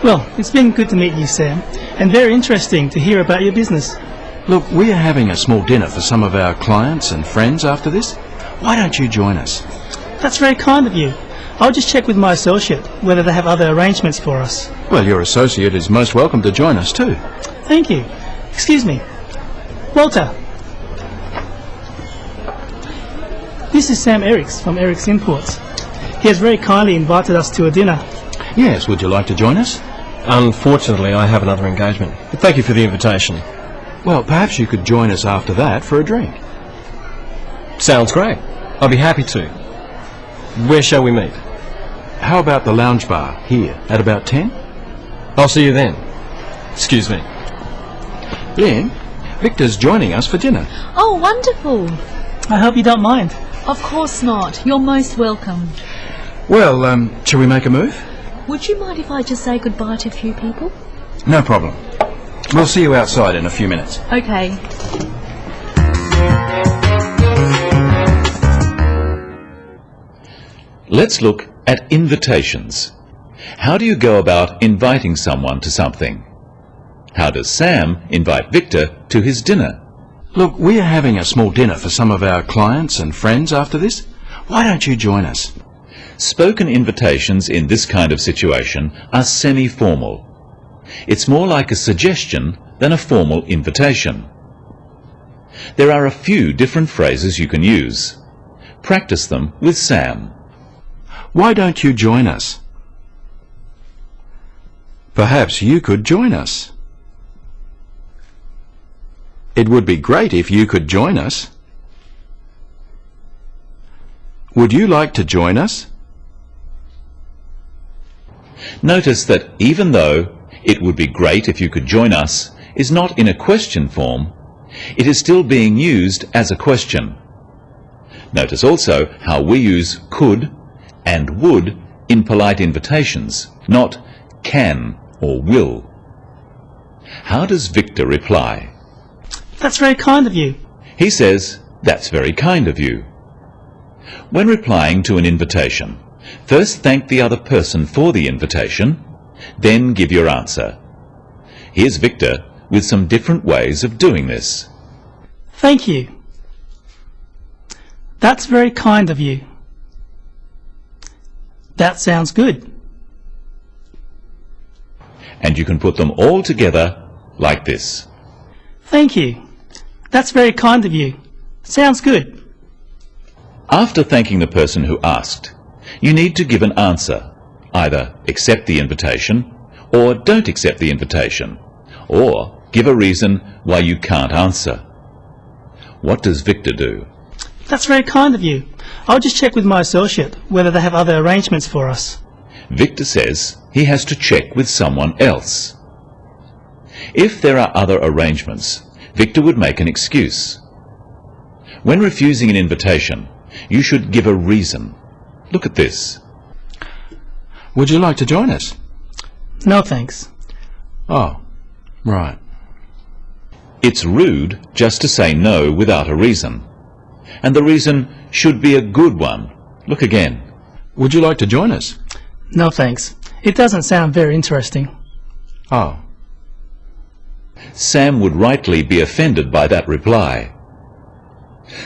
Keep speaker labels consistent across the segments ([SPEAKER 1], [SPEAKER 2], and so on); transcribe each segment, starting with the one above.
[SPEAKER 1] Well, it's been good to meet you, Sam, and very interesting to hear about your business.
[SPEAKER 2] Look, we are having a small dinner for some of our clients and friends after this. Why don't you join us?
[SPEAKER 1] That's very kind of you. I'll just check with my associate whether they have other arrangements for us.
[SPEAKER 2] Well, your associate is most welcome to join us too.
[SPEAKER 1] Thank you. Excuse me. Walter. This is Sam Eriks from Eriks Imports. He has very kindly invited us to a dinner.
[SPEAKER 2] Yes, would you like to join us?
[SPEAKER 3] Unfortunately, I have another engagement, but thank you for the invitation.
[SPEAKER 2] Well, perhaps you could join us after that for a drink.
[SPEAKER 3] Sounds great. I'll be happy to. Where shall we meet?
[SPEAKER 2] How about the lounge bar here at about 10?
[SPEAKER 3] I'll see you then. Excuse me.
[SPEAKER 2] Lynn, Victor's joining us for dinner.
[SPEAKER 4] Oh, wonderful.
[SPEAKER 1] I hope you don't mind.
[SPEAKER 4] Of course not. You're most welcome.
[SPEAKER 2] Well, shall we make a move?
[SPEAKER 4] Would you mind if I just say goodbye to a few people?
[SPEAKER 2] No problem. We'll see you outside in a few minutes.
[SPEAKER 4] Okay.
[SPEAKER 5] Let's look at invitations. How do you go about inviting someone to something? How does Sam invite Victor to his dinner?
[SPEAKER 2] Look, we are having a small dinner for some of our clients and friends after this. Why don't you join us?
[SPEAKER 5] Spoken invitations in this kind of situation are semi-formal. It's more like a suggestion than a formal invitation. There are a few different phrases you can use. Practice them with Sam.
[SPEAKER 2] Why don't you join us? Perhaps you could join us. It would be great if you could join us. Would you like to join us?
[SPEAKER 5] Notice that even though "it would be great if you could join us" is not in a question form, it is still being used as a question. Notice also how we use could and would in polite invitations, not can or will. How does Victor reply?
[SPEAKER 1] That's very kind of you.
[SPEAKER 5] He says, "That's very kind of you." When replying to an invitation, first thank the other person for the invitation, then give your answer. Here's Victor with some different ways of doing this.
[SPEAKER 1] Thank you. That's very kind of you. That sounds good.
[SPEAKER 5] And you can put them all together like this.
[SPEAKER 1] Thank you. That's very kind of you. Sounds good.
[SPEAKER 5] After thanking the person who asked, you need to give an answer. Either accept the invitation, or don't accept the invitation, or give a reason why you can't answer. What does Victor do?
[SPEAKER 1] That's very kind of you. I'll just check with my associate whether they have other arrangements for us.
[SPEAKER 5] Victor says he has to check with someone else. If there are other arrangements, Victor would make an excuse. When refusing an invitation, you should give a reason. Look at this.
[SPEAKER 2] Would you like to join us?
[SPEAKER 1] No thanks.
[SPEAKER 2] Oh, right.
[SPEAKER 5] It's rude just to say no without a reason. And the reason should be a good one. Look again.
[SPEAKER 2] Would you like to join us?
[SPEAKER 1] No thanks. It doesn't sound very interesting.
[SPEAKER 2] Oh.
[SPEAKER 5] Sam would rightly be offended by that reply.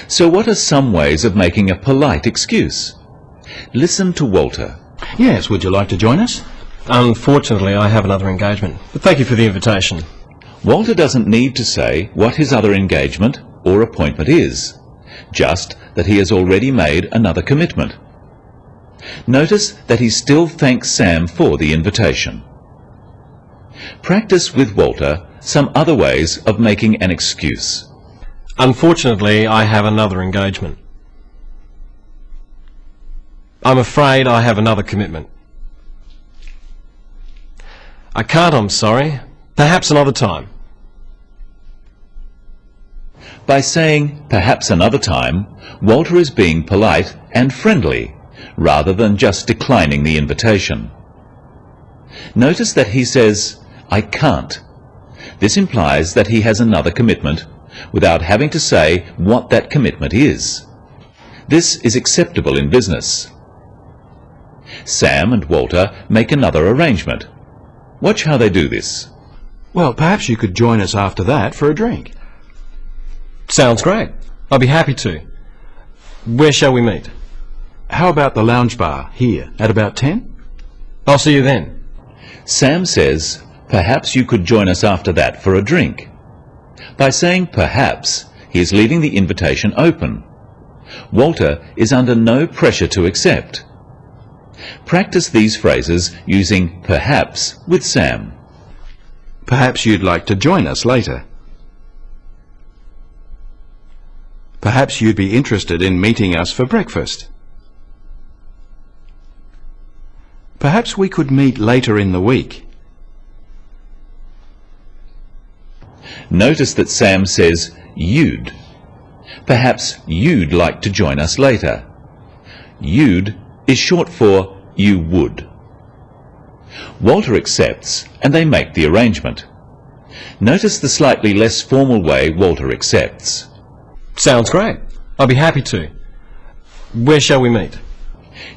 [SPEAKER 5] So what are some ways of making a polite excuse? Listen to Walter.
[SPEAKER 2] Yes, would you like to join us?
[SPEAKER 3] Unfortunately, I have another engagement, but thank you for the invitation.
[SPEAKER 5] Walter doesn't need to say what his other engagement or appointment is, just that he has already made another commitment. Notice that he still thanks Sam for the invitation. Practice with Walter some other ways of making an excuse.
[SPEAKER 3] Unfortunately, I have another engagement. I'm afraid I have another commitment. I can't, I'm sorry. Perhaps another time.
[SPEAKER 5] By saying perhaps another time, Walter is being polite and friendly, rather than just declining the invitation. Notice that he says, "I can't." This implies that he has another commitment, without having to say what that commitment is. This is acceptable in business. Sam and Walter make another arrangement. Watch how they do this.
[SPEAKER 2] Well, perhaps you could join us after that for a drink.
[SPEAKER 3] Sounds great. I'll be happy to. Where shall we meet?
[SPEAKER 2] How about the lounge bar here at about 10?
[SPEAKER 3] I'll see you then.
[SPEAKER 5] Sam says, perhaps you could join us after that for a drink. By saying perhaps, he is leaving the invitation open. Walter is under no pressure to accept. Practice these phrases using perhaps with Sam.
[SPEAKER 2] Perhaps you'd like to join us later. Perhaps you'd be interested in meeting us for breakfast. Perhaps we could meet later in the week.
[SPEAKER 5] Notice that Sam says you'd. Perhaps you'd like to join us later. You'd is short for you would. Walter accepts and they make the arrangement. Notice the slightly less formal way Walter accepts.
[SPEAKER 3] Sounds great. I'll be happy to. Where shall we meet?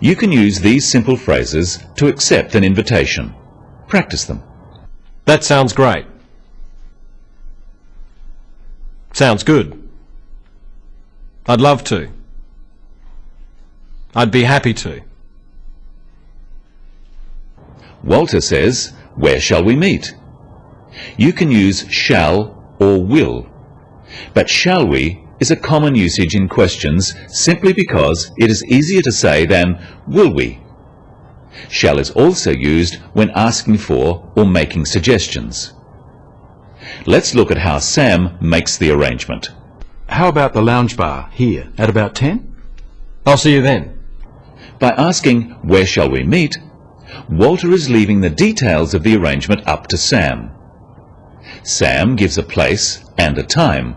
[SPEAKER 5] You can use these simple phrases to accept an invitation. Practice them.
[SPEAKER 3] That sounds great. Sounds good. I'd love to. I'd be happy to.
[SPEAKER 5] Walter says, where shall we meet? You can use shall or will, but shall we is a common usage in questions simply because it is easier to say than will we. Shall is also used when asking for or making suggestions. Let's look at how Sam makes the arrangement.
[SPEAKER 2] How about the lounge bar here at about 10?
[SPEAKER 3] I'll see you then.
[SPEAKER 5] By asking where shall we meet, Walter is leaving the details of the arrangement up to Sam. Sam gives a place and a time,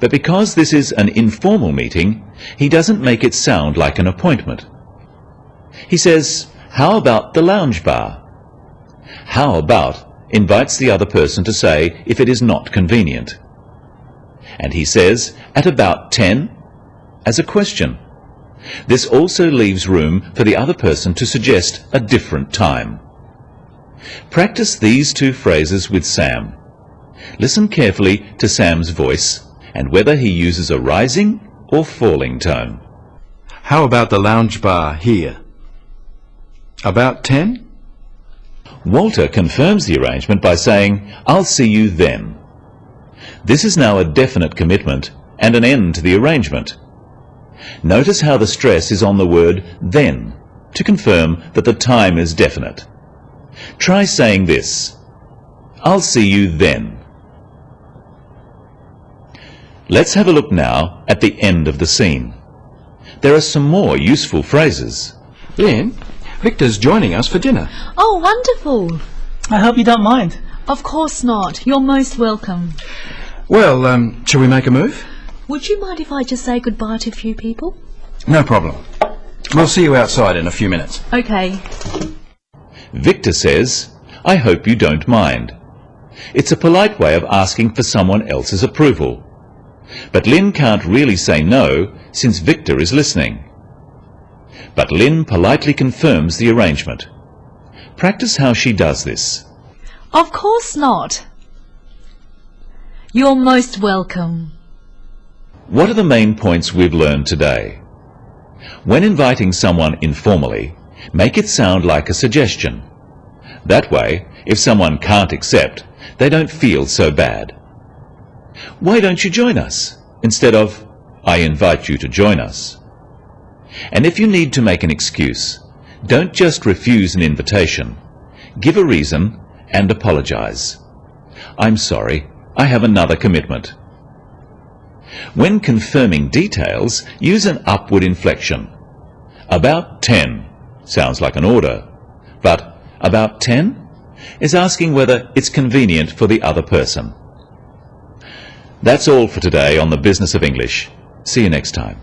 [SPEAKER 5] but because this is an informal meeting, he doesn't make it sound like an appointment. He says, how about the lounge bar? How about invites the other person to say if it is not convenient. And he says, at about 10, as a question. This also leaves room for the other person to suggest a different time. Practice these two phrases with Sam. Listen carefully to Sam's voice and whether he uses a rising or falling tone.
[SPEAKER 2] How about the lounge bar here? About 10?
[SPEAKER 5] Walter confirms the arrangement by saying, I'll see you then. This is now a definite commitment and an end to the arrangement. Notice how the stress is on the word then to confirm that the time is definite. Try saying this, I'll see you then. Let's have a look now at the end of the scene. There are some more useful phrases.
[SPEAKER 2] Lynn, Victor's joining us for dinner.
[SPEAKER 4] Oh, wonderful.
[SPEAKER 1] I hope you don't mind.
[SPEAKER 4] Of course not. You're most welcome.
[SPEAKER 2] Well, shall we make a move?
[SPEAKER 4] Would you mind if I just say goodbye to a few people?
[SPEAKER 2] No problem. We'll see you outside in a few minutes.
[SPEAKER 4] Okay.
[SPEAKER 5] Victor says, I hope you don't mind. It's a polite way of asking for someone else's approval. But Lynn can't really say no since Victor is listening. But Lynn politely confirms the arrangement. Practice how she does this.
[SPEAKER 4] Of course not. You're most welcome.
[SPEAKER 5] What are the main points we've learned today? When inviting someone informally, make it sound like a suggestion. That way, if someone can't accept, they don't feel so bad. Why don't you join us? Instead of, I invite you to join us. And if you need to make an excuse, don't just refuse an invitation. Give a reason and apologize. I'm sorry, I have another commitment. When confirming details, use an upward inflection. About 10 sounds like an order, but about 10 is asking whether it's convenient for the other person. That's all for today on The Business of English. See you next time.